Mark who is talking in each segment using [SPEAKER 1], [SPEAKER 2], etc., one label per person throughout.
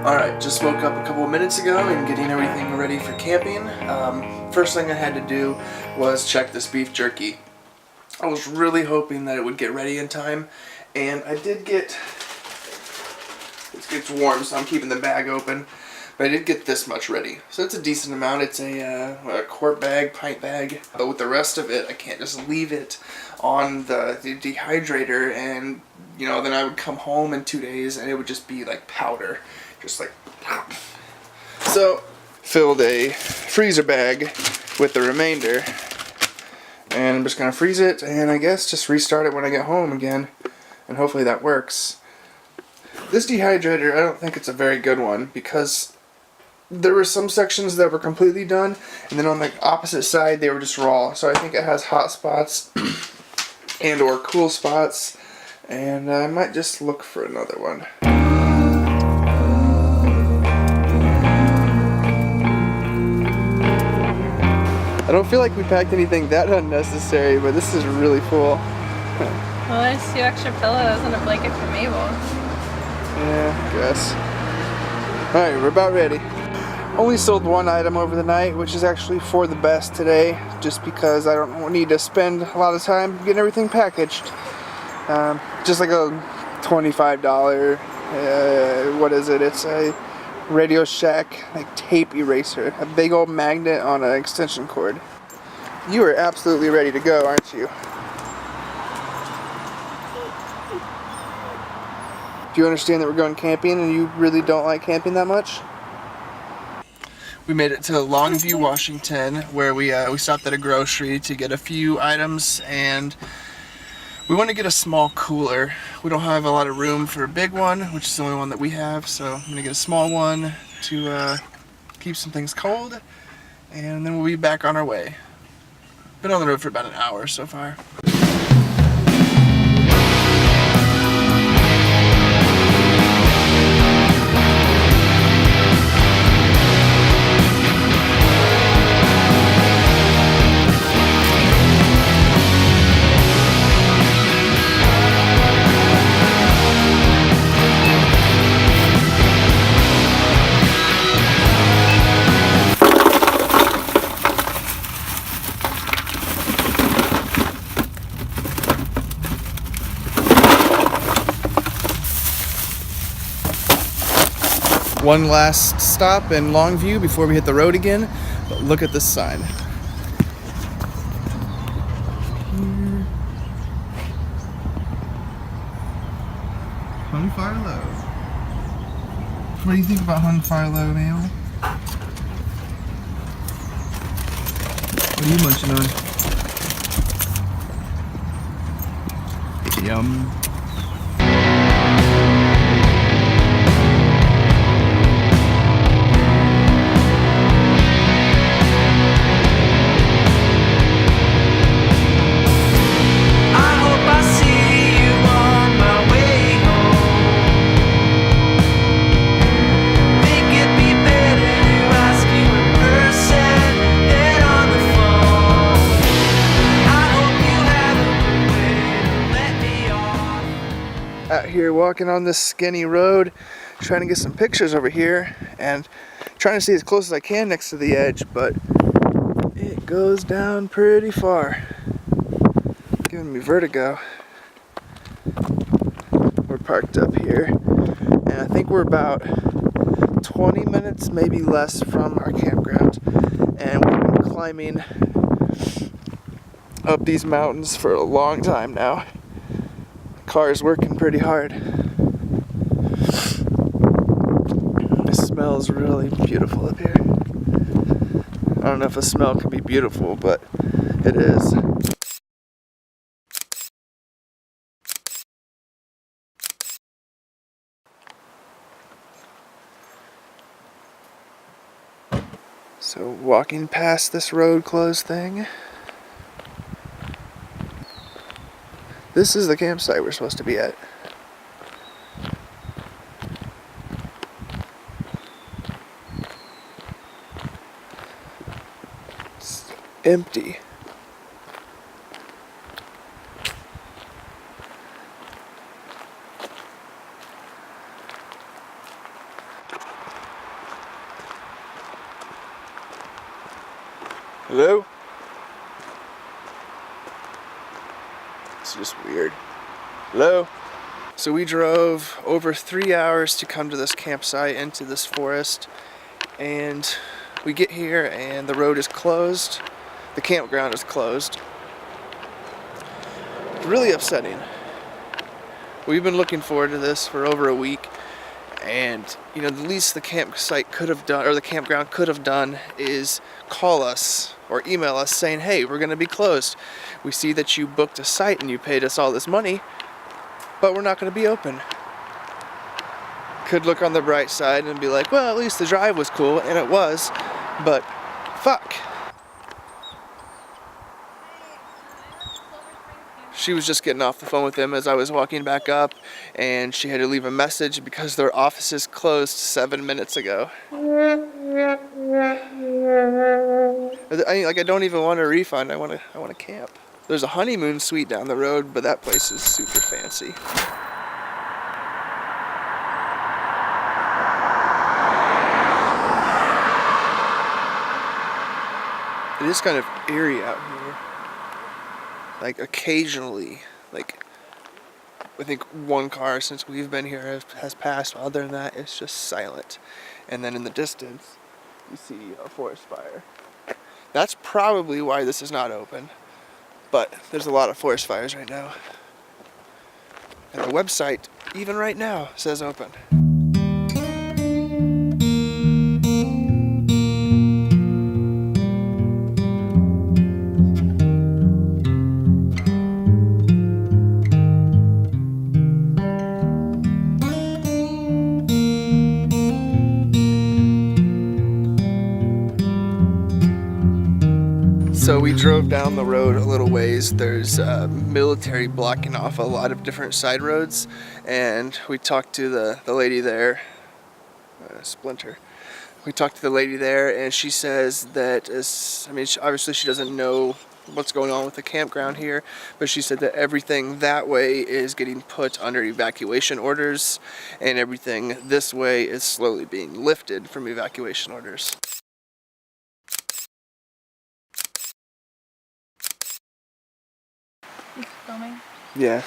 [SPEAKER 1] Alright, just woke up a couple of minutes ago and getting everything ready for camping. First thing I had to do was check this beef jerky. I was really hoping that it would get ready in time, and I did get... It gets warm, so I'm keeping the bag open, but I did get this much ready. So it's a decent amount. It's a quart bag, pint bag, but with the rest of it, I can't just leave it on the dehydrator, and then I would come home in 2 days and it would just be like powder. Just like, so filled a freezer bag with the remainder, and I'm just gonna freeze it and I guess just restart it when I get home again, and hopefully that works. This dehydrator, I don't think it's a very good one, because there were some sections that were completely done, and then on the opposite side they were just raw. So I think it has hot spots and or cool spots, and I might just look for another one. I don't feel like we packed anything that unnecessary, but this is really full.
[SPEAKER 2] Well, there's 2 extra pillows and a blanket for Mabel.
[SPEAKER 1] Yeah, I guess. Alright, we're about ready. Only sold one item over the night, which is actually for the best today, just because I don't need to spend a lot of time getting everything packaged. Just like a $25, what is it? It's a Radio Shack tape eraser, a big old magnet on an extension cord. You are absolutely ready to go, aren't you? Do you understand that we're going camping and you really don't like camping that much? We made it to Longview, Washington, where we stopped at a grocery to get a few items, and we want to get a small cooler. We don't have a lot of room for a big one, which is the only one that we have, so I'm going to get a small one to keep some things cold, and then we'll be back on our way. Been on the road for about an hour so far. One last stop in Longview before we hit the road again, but look at this sign. Hung Fire Low. What do you think about Hung Fire Low, Neil? What are you munching on? Yum. Out here walking on this skinny road, trying to get some pictures over here and trying to see as close as I can next to the edge, but it goes down pretty far, giving me vertigo. We're parked up here, and I think we're about 20 minutes, maybe less, from our campground, and we've been climbing up these mountains for a long time now. Car is working pretty hard. It smells really beautiful up here. I don't know if a smell can be beautiful, but it is. So walking past this road closed thing. This is the campsite we're supposed to be at. It's empty. Hello? It's just weird. Hello? So we drove over 3 hours to come to this campsite into this forest, and we get here and the road is closed. The campground is closed. Really upsetting. We've been looking forward to this for over a week, and you know, the least the campsite could have done, or the campground could have done, is call us or email us saying, hey, we're going to be closed. We see that you booked a site and you paid us all this money, but we're not going to be open. Could look on the bright side and be like, well, at least the drive was cool, and it was, but fuck. She was just getting off the phone with him as I was walking back up, and she had to leave a message because their offices closed 7 minutes ago. I don't even want a refund. I want to camp. There's a honeymoon suite down the road, but that place is super fancy. It is kind of eerie out here. Like occasionally, like I think one car since we've been here has passed. Other than that, it's just silent. And then in the distance, you see a forest fire. That's probably why this is not open. But there's a lot of forest fires right now. And the website, even right now, says open. So we drove down the road a little ways. There's military blocking off a lot of different side roads, and we talked to the lady there, Splinter. We talked to the lady there, and she says that, obviously she doesn't know what's going on with the campground here, but she said that everything that way is getting put under evacuation orders, and everything this way is slowly being lifted from evacuation orders.
[SPEAKER 2] Filming?
[SPEAKER 1] Yeah.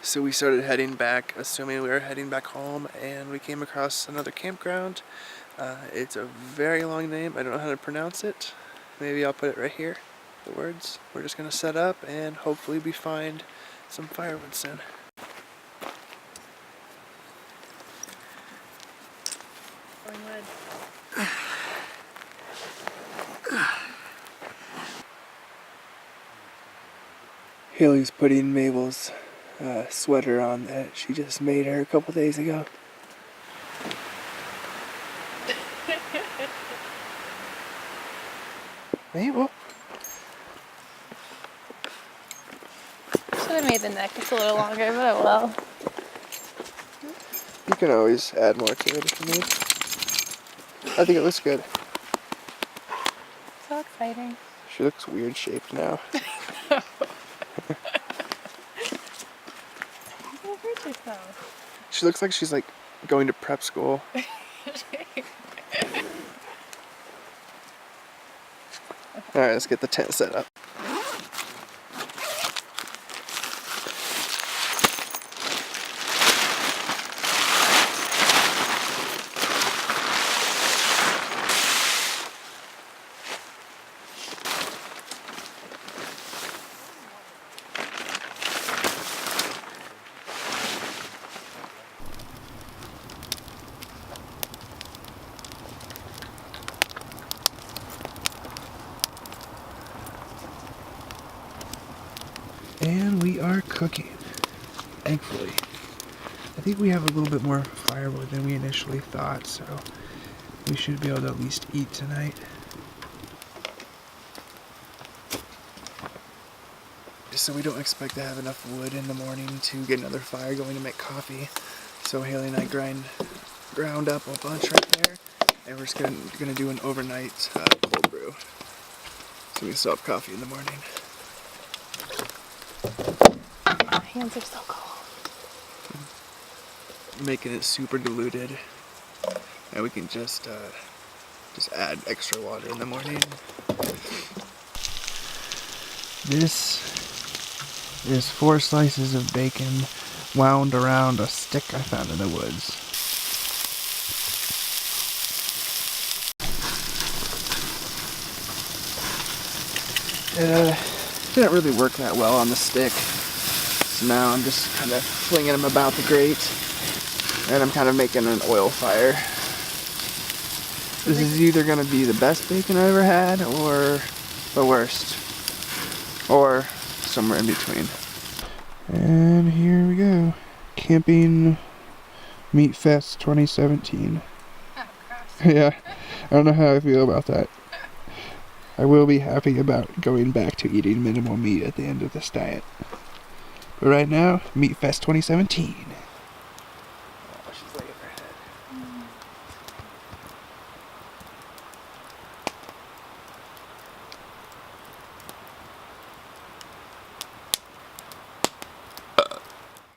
[SPEAKER 1] So we started heading back, assuming we were heading back home, and we came across another campground. It's a very long name. I don't know how to pronounce it. Maybe I'll put it right here, the words. We're just going to set up, and hopefully we find some firewood soon.
[SPEAKER 2] Going wood.
[SPEAKER 1] Haley's putting Mabel's sweater on that she just made her a couple days ago. Mabel?
[SPEAKER 2] Should have made the neck just a little longer, but oh well.
[SPEAKER 1] You can always add more to it if you need. I think it looks good.
[SPEAKER 2] So exciting.
[SPEAKER 1] She looks weird shaped now.
[SPEAKER 2] Don't hurt yourself.
[SPEAKER 1] She looks like she's like going to prep school. Alright, let's get the tent set up. And we are cooking, thankfully. I think we have a little bit more firewood than we initially thought, so we should be able to at least eat tonight. So we don't expect to have enough wood in the morning to get another fire going to make coffee. So Haley and I ground up a bunch right there, and we're just gonna do an overnight cold brew. So we still have coffee in the morning.
[SPEAKER 2] My hands are so cold.
[SPEAKER 1] Making it super diluted. and we can just add extra water in the morning. This is 4 slices of bacon wound around a stick I found in the woods. Didn't really work that well on the stick, so now I'm just kind of flinging them about the grate, and I'm kind of making an oil fire. This is either going to be the best bacon I ever had, or the worst, or somewhere in between. And here we go, Camping Meat Fest 2017.
[SPEAKER 2] Oh,
[SPEAKER 1] Yeah, I don't know how I feel about that. I will be happy about going back to eating minimal meat at the end of this diet. But right now, Meat Fest 2017.